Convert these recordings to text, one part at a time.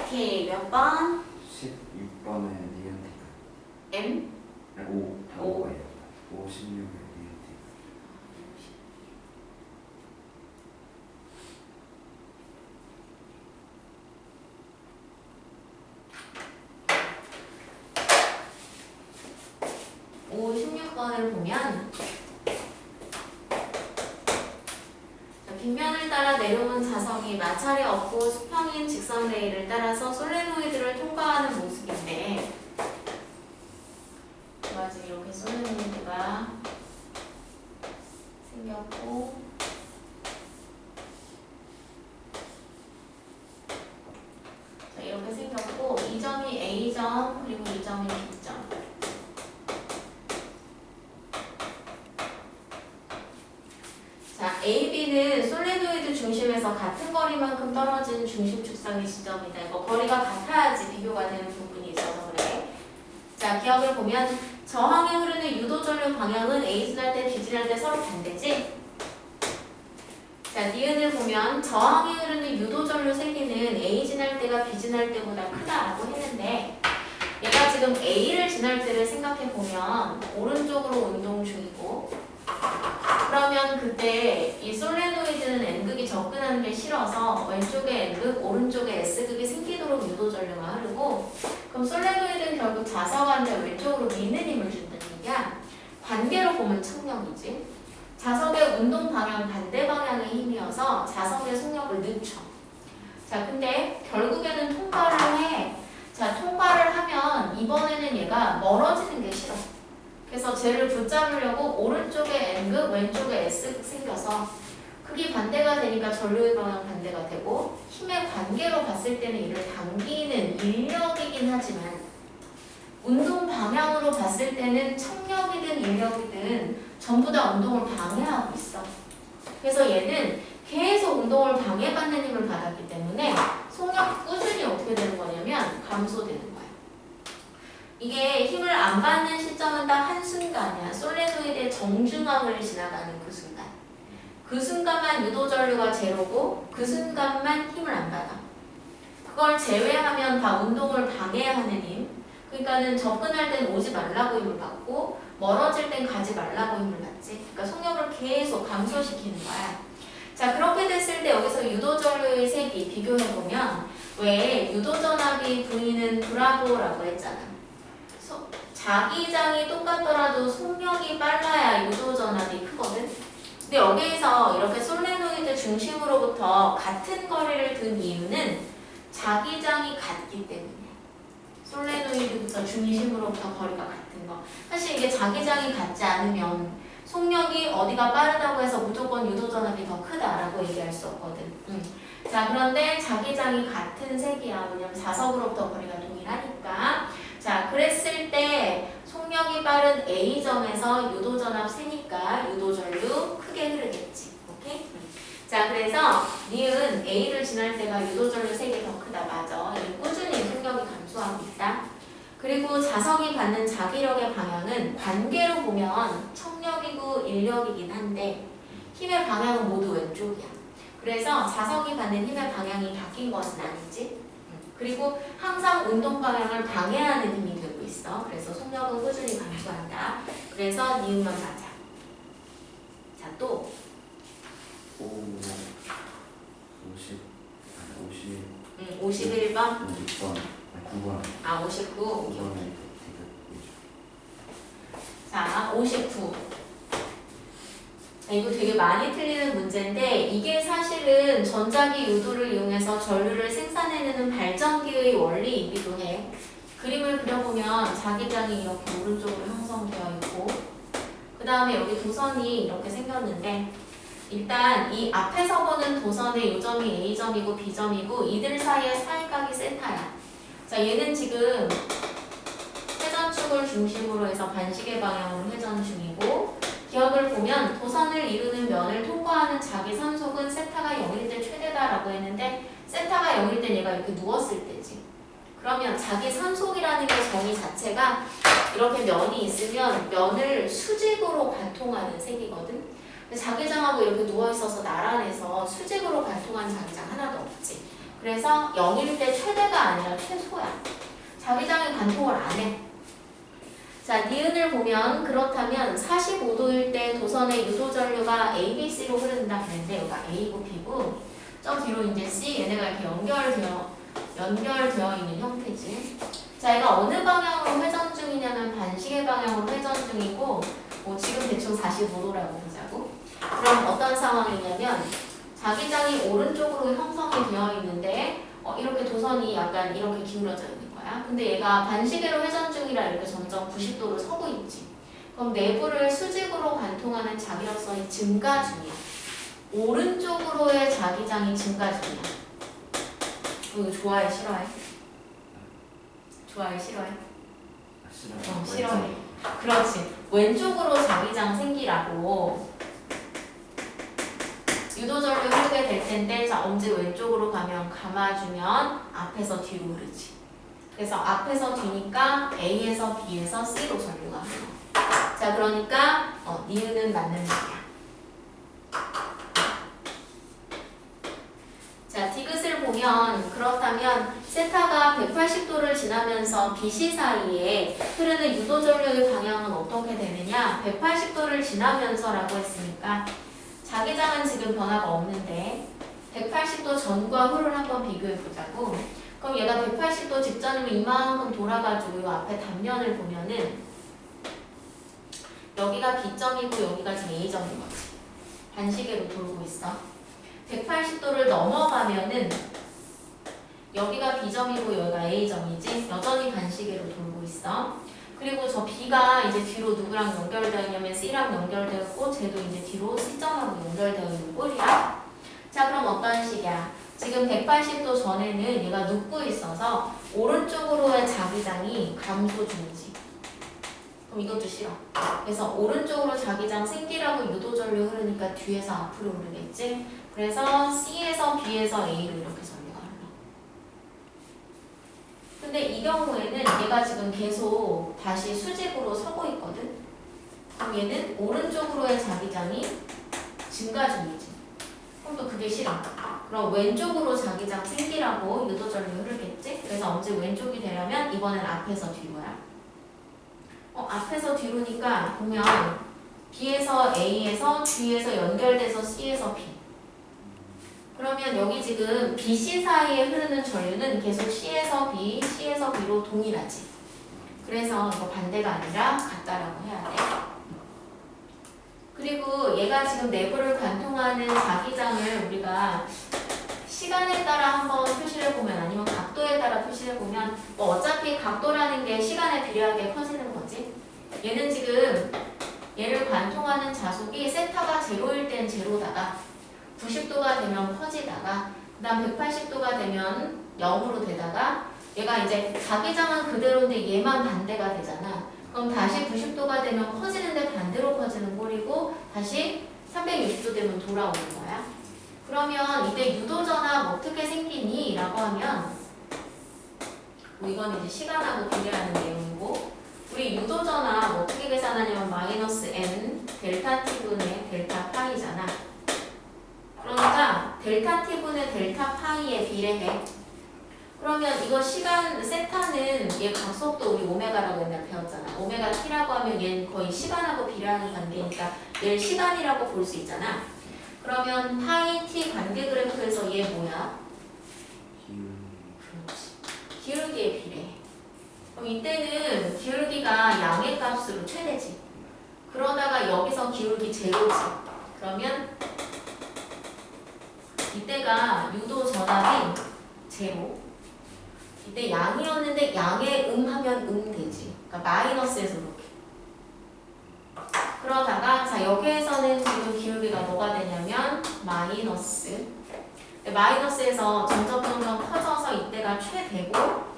오케이. 몇 번? 16번에 니은티크. M? 5. 다 오. 5예요. 56에 니은티크. 오 16번을 보면 빗면을 따라 내려온 자석이 마찰이 없고 수평인 직선 레일을 따라서 솔레노이드를 통과하는 모습인데 지금 이렇게 솔레노이드가 생겼고 자, 이렇게 생겼고 이 점이 A점 그리고 이 점이 B점. 자, AB는 솔레노이드 중심에서 같은 거리만큼 떨어진 중심 축상의 지점이다. 이거 거리가 같아야지 비교가 되는 부분이 있어서 그래. 자, 기억을 보면 저항에 흐르는 유도전류 방향은 A 지날 때, B 지날 때 서로 반대지? 자, 니은을 보면 저항에 흐르는 유도전류 세기는 A 지날 때가 B 지날 때보다 크다라고 했는데 얘가 지금 A를 지날 때를 생각해 보면 오른쪽으로 운동 중이고 그러면 그때 이 솔레노이드는 N극이 접근하는 게 싫어서 왼쪽에 N극, 오른쪽에 S극이 생기도록 유도전류가 흐르고 그럼 솔레노이드는 결국 자석한테 왼쪽으로 미는 힘을 준다는 얘기야. 관계로 보면 청력이지. 자석의 운동 방향 반대 방향의 힘이어서 자석의 속력을 늦춰. 자, 근데 결국에는 통과를 해. 자, 통과를 하면 이번에는 얘가 멀어지는 게 싫어. 그래서 쟤를 붙잡으려고 오른쪽에 N극, 왼쪽에 S극 생겨서 크기 반대가 되니까 전류의 방향 반대가 되고 힘의 관계로 봤을 때는 이를 당기는 인력이긴 하지만 운동 방향으로 봤을 때는 청력이든 인력이든 전부 다 운동을 방해하고 있어. 그래서 얘는 계속 운동을 방해받는 힘을 받았기 때문에 속력 꾸준히 어떻게 되는 거냐면 감소되는 거야. 이게 힘을 안 받는 시점은 딱 한순간이야. 솔레노이드의 정중앙을 지나가는 그 순간. 그 순간만 유도전류가 제로고 그 순간만 힘을 안 받아. 그걸 제외하면 다 운동을 방해하는 힘. 그러니까는 접근할 땐 오지 말라고 힘을 받고 멀어질 땐 가지 말라고 힘을 받지. 그러니까 속력을 계속 감소시키는 거야. 자, 그렇게 됐을 때 여기서 유도전류의 색이 비교해보면 왜 유도전압이 V는 브라보라고 했잖아. 자기장이 똑같더라도 속력이 빨라야 유도전압이 크거든. 근데 여기에서 이렇게 솔레노이드 중심으로부터 같은 거리를 둔 이유는 자기장이 같기 때문에. 솔레노이드부터 중심으로부터 거리가 같은 거. 사실 이게 자기장이 같지 않으면 속력이 어디가 빠르다고 해서 무조건 유도전압이 더 크다라고 얘기할 수 없거든. 자, 그런데 자기장이 같은 색이야. 왜냐면 자석으로부터 거리가 동일하니까. 자, 그랬을 때 속력이 빠른 A점에서 유도전압 세니까 유도전류 크게 흐르겠지. 오케이? 자, 그래서 니은 A를 지날 때가 유도전류 색이 더 크다. 맞아. 꾸준히 속력이 감소하고 있다. 그리고 자석이 받는 자기력의 방향은 관계로 보면 청력이고 인력이긴 한데 힘의 방향은 모두 왼쪽이야. 그래서 자석이 받는 힘의 방향이 바뀐 것은 아니지. 그리고 항상 운동 방향을 방해하는 힘이 되고 있어. 그래서 속력은 꾸준히 감소한다. 그래서 니은만 맞아. 자, 또 51번 9번. 아, 59. 9번에 자, 59. 이거 되게 많이 틀리는 문제인데 이게 사실은 전자기 유도를 이용해서 전류를 생산해내는 발전기의 원리이기도 해. 그림을 그려보면 자기장이 이렇게 오른쪽으로 형성되어 있고 그 다음에 여기 도선이 이렇게 생겼는데 일단 이 앞에서 보는 도선의 요점이 A점이고 B점이고 이들 사이의 사이각이 세타야. 자, 얘는 지금 회전축을 중심으로 해서 반시계 방향으로 회전 중이고 기억을 보면 도선을 이루는 면을 통과하는 자기 산속은 세타가 0일 때 최대다라고 했는데 세타가 0일 때 얘가 이렇게 누웠을 때지. 그러면 자기 산속이라는 게 정의 자체가 이렇게 면이 있으면 면을 수직으로 관통하는 색이거든. 근데 자기장하고 이렇게 누워있어서 나란해서 수직으로 관통하는 자기장 하나도 없지. 그래서 0일 때 최대가 아니라 최소야. 자기장이 관통을 안 해. 자, 니은을 보면 그렇다면 45도일 때 도선의 유도 전류가 A, B, C로 흐른다 그랬는데 여기가 A고 B고 저 뒤로 이제 C 얘네가 이렇게 연결되어 있는 형태지. 자, 얘가 어느 방향으로 회전 중이냐면 반시계 방향으로 회전 중이고 지금 대충 45도라고 보자고. 그럼 어떤 상황이냐면 자기장이 오른쪽으로 형성이 되어 있는데 이렇게 도선이 약간 이렇게 기울어져 있는 거야. 근데 얘가 반시계로 회전 중이라 이렇게 점점 90도로 서고 있지. 그럼 내부를 수직으로 관통하는 자기력선이 증가 중이야. 오른쪽으로의 자기장이 증가 중이야. 이거 좋아해, 싫어해? 좋아해, 싫어해? 싫어요. 싫어해. 그렇지. 왼쪽으로 자기장 생기라고 유도전류 흐르게 될 텐데 자, 엄지 왼쪽으로 가면 감아주면 앞에서 뒤로 흐르지. 그래서 앞에서 뒤니까 A에서 B에서 C로 전류가 흘러. 자, 그러니까 니은은 맞는 말이야. 자, 디귿을 보면 그렇다면 세타가 180도를 지나면서 BC 사이에 흐르는 유도전류의 방향은 어떻게 되느냐? 180도를 지나면서라고 했으니까 자기장은 지금 변화가 없는데 180도 전과 후를 한번 비교해 보자고. 그럼 얘가 180도 직전이면 이만큼 돌아가지고 이 앞에 단면을 보면은 여기가 B점이고 여기가 지금 A점인 거지. 반시계로 돌고 있어. 180도를 넘어가면은 여기가 B점이고 여기가 A점이지. 여전히 반시계로 돌고 있어. 그리고 저 B가 이제 뒤로 누구랑 연결되어 있냐면 C랑 연결되어 있고 쟤도 이제 뒤로 C점하고 연결되어 있는 꼴이야. 자, 그럼 어떤 식이야? 지금 180도 전에는 얘가 눕고 있어서 오른쪽으로의 자기장이 감소 중이지. 그럼 이것도 싫어. 그래서 오른쪽으로 자기장 생기라고 유도전류 흐르니까 뒤에서 앞으로 흐르겠지. 그래서 C에서 B에서 A로 이렇게 전류가 흘러. 근데 이 경우에는 얘가 지금 계속 다시 수직으로 서고 있거든. 그럼 얘는 오른쪽으로의 자기장이 증가 중이지. 그럼 또 그게 싫어. 그럼 왼쪽으로 자기장 생기라고 유도전류 흐르겠지. 그래서 언제 왼쪽이 되려면 이번엔 앞에서 뒤로야. 앞에서 뒤로니까 보면 B에서 A에서 G에서 연결돼서 C에서 B. 그러면 여기 지금 B, C 사이에 흐르는 전류는 계속 C에서 B, C에서 B로 동일하지. 그래서 이거 반대가 아니라 같다라고 해야 돼. 그리고 얘가 지금 내부를 관통하는 자기장을 우리가 시간에 따라 한번 표시를 해보면 아니면 각도에 따라 표시를 해보면 어차피 각도라는 게 시간에 비례하게 커지는 거지. 얘는 지금 얘를 관통하는 자속이 세타가 0일 땐 제로다가 90도가 되면 퍼지다가 그 다음 180도가 되면 0으로 되다가 얘가 이제 자기장은 그대로인데 얘만 반대가 되잖아. 그럼 다시 90도가 되면 퍼지는데 반대로 퍼지는 꼴이고 다시 360도 되면 돌아오는 거야. 그러면 이때 유도전압 어떻게 생기니? 라고 하면 이건 이제 시간하고 비례하는 내용이고 우리 유도전압 어떻게 계산하냐면 마이너스 n 델타 t분의 델타 파이잖아. 그러니까 델타 t분의 델타 파이에 비례해. 그러면 이거 시간 세타는 얘 각속도 우리 오메가라고 옛날 배웠잖아. 오메가 t라고 하면 얘는 거의 시간하고 비례하는 관계니까 얘를 시간이라고 볼 수 있잖아. 그러면 파이 t 관계 그래프에서 얘 뭐야? 그렇지. 기울기에 비례해. 그럼 이때는 기울기가 양의 값으로 최대지. 그러다가 여기서 기울기 제로지. 그러면 이때가 유도 전압이 제로. 이때 양이었는데 양의 하면 되지. 그러니까 마이너스에서 이렇게. 그러다가 자 여기에서는 지금 기울기가 뭐가 되냐면 마이너스. 마이너스에서 점점 커져서 이때가 최대고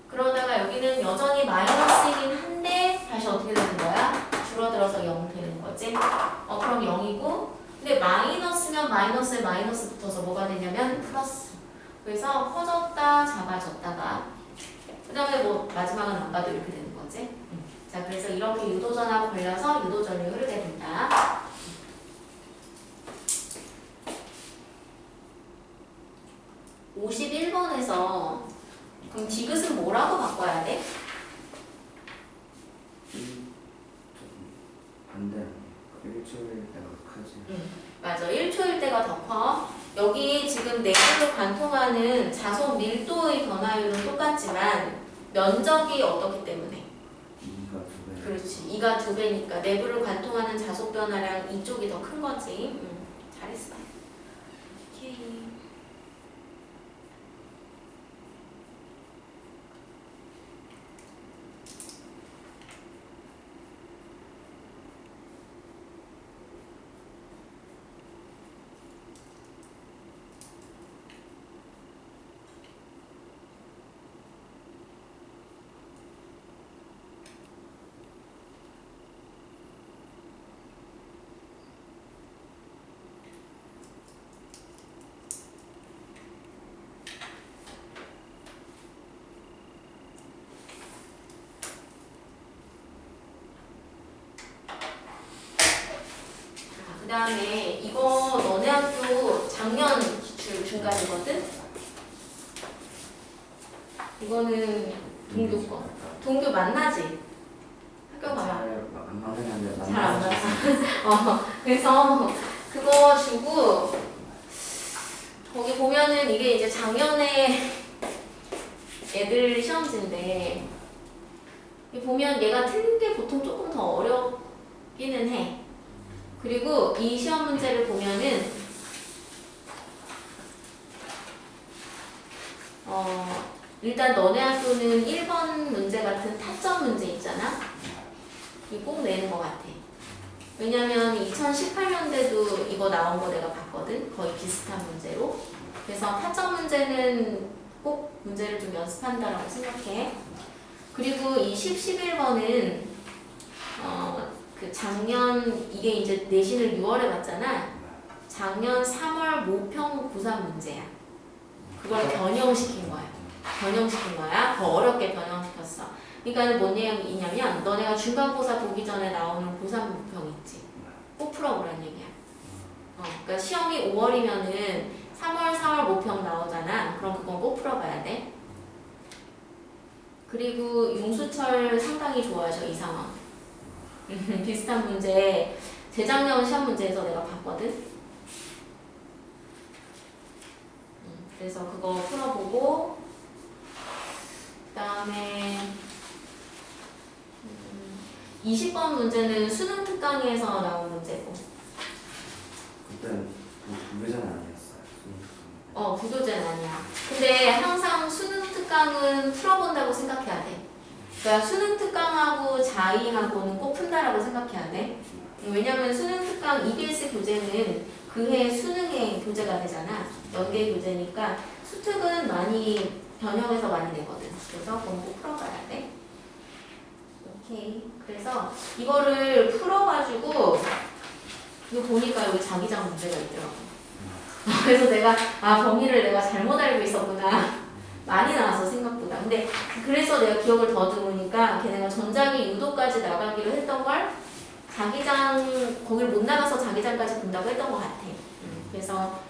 그러다가 여기는 여전히 마이너스이긴 한데 다시 어떻게 되는 거야? 줄어들어서 0 되는 거지. 그럼 0이고 근데 마이너스면 마이너스에 마이너스 붙어서 뭐가 되냐면 플러스. 그래서 커졌다 작아졌다가 그 다음에 뭐 마지막은 안 봐도 이렇게 되는 거지. 자 그래서 이렇게 유도전압 걸려서 유도전류 흐르게 된다. 51번에서 그럼 디귿은 뭐라고 바꿔야 돼? 반대. 일주일 때가 크지. 맞아. 1초일 때가 더 커. 여기 지금 내부를 관통하는 자속 밀도의 변화율은 똑같지만 면적이 어떻기 때문에? 2가 2배. 그렇지. 2가 2배니까 내부를 관통하는 자속 변화량 이쪽이 더 큰 거지. 잘했어. 오케이. 그 다음에 이거 너네 학교 작년 기출 중간이거든? 이거는 동교 거. 동교 만나지? 학교 가봐. 잘안 맞는데 잘 안 맞아. 그래서 그거 주고 거기 보면은 이게 이제 작년에 애들 시험지인데 여기 보면 얘가 틀린 게 보통 조금 더 어렵기는 해. 그리고 이 시험 문제를 보면은 일단 너네 학교는 1번 문제 같은 타점 문제 있잖아. 이거 꼭 내는 것 같아. 왜냐면 2018년대도 이거 나온 거 내가 봤거든. 거의 비슷한 문제로. 그래서 타점 문제는 꼭 문제를 좀 연습한다라고 생각해. 그리고 이 11번은 그 작년 이게 이제 내신을 6월에 봤잖아. 작년 3월 모평 고3 문제야. 그걸 변형시킨 거야. 더 어렵게 변형시켰어. 그러니까 뭔 얘기냐면 너네가 중간고사 보기 전에 나오는 고3 모평 있지. 꼭 풀어보라는 얘기야. 그러니까 시험이 5월이면은 3월, 4월 모평 나오잖아. 그럼 그건 꼭 풀어봐야 돼. 그리고 용수철 상당히 좋아하셔, 이 상황. 비슷한 문제 재작년 시험 문제에서 내가 봤거든. 그래서 그거 풀어보고 그 다음에 20번 문제는 수능 특강에서 나온 문제고. 그땐 부교재는 아니었어요. 부교재는 아니야. 근데 항상 수능 특강은 풀어본다고 생각해야 돼. 그러니까 수능 특강하고 자의하고는 꼭 푼다라고 생각해야 돼. 왜냐면 수능 특강 EBS 교재는 그해 수능의 교재가 되잖아. 연계 교재니까 수특은 많이 변형해서 많이 내거든. 그래서 그건 꼭 풀어봐야 돼. 오케이. 그래서 이거를 풀어가지고 이거 보니까 여기 자기장 문제가 있더라고. 그래서 내가 범위를 내가 잘못 알고 있었구나. 많이 나와서 생각보다. 근데 그래서 내가 기억을 더듬으니까 걔네가 전자기 유도까지 나가기로 했던 걸 자기장 거길 못 나가서 자기장까지 본다고 했던 것 같아. 그래서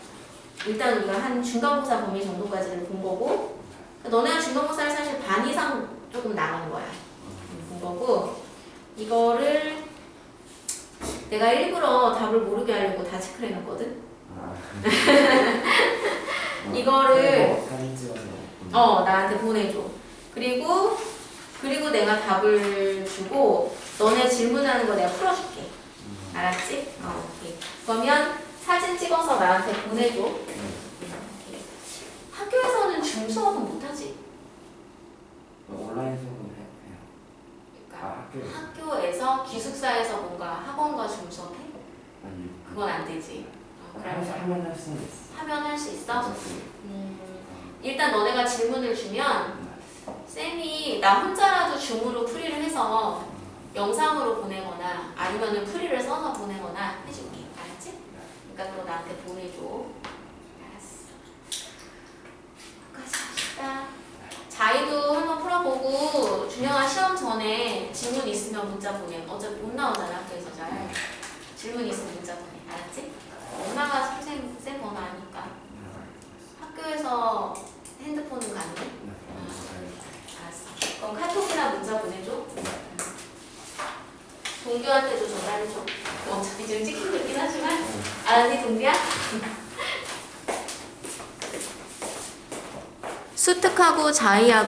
일단 우리가 한 중간고사 범위 정도까지를 본 거고 너네가 중간고사를 사실 반 이상 조금 나간 거야. 본 거고 이거를 내가 일부러 답을 모르게 하려고 다 체크를 해놨거든. 이거를 사진 찍어서 나한테 보내줘. 그리고 내가 답을 주고 너네 질문하는 거 내가 풀어줄게. 알았지? 오케이. 그러면 사진 찍어서 나한테 보내줘. 오케이. 학교에서는 줌 수업은 못하지? 온라인 수업은 해요. 그러니까 학교에서. 학교에서 기숙사에서 뭔가 학원과 줌 수업해? 아니 그건 안 되지. 하면 할 수는 있어. 하면 할 수 있어? 어차피. 일단 너네가 질문을 주면 쌤이 나 혼자라도 줌으로 풀이를 해서 영상으로 보내거나 아니면은 풀이를 써서 보내거나 해줄게. 알았지? 그러니까 그거 나한테 보내줘. 알았어. 여기까지 합시다. 자이도 한번 풀어보고 준영아 시험 전에 질문 있으면 문자 보내. 어차피 못 나오잖아 학교에서 잘. 질문 있으면 문자 보내. 알았지? 엄마가 쌤 번호 아니까. 학교에서 동규한테도 전달해줘. 어차피 지금 찍히고 있긴 하지만. 알았니, 동규야? 수특하고 자의하고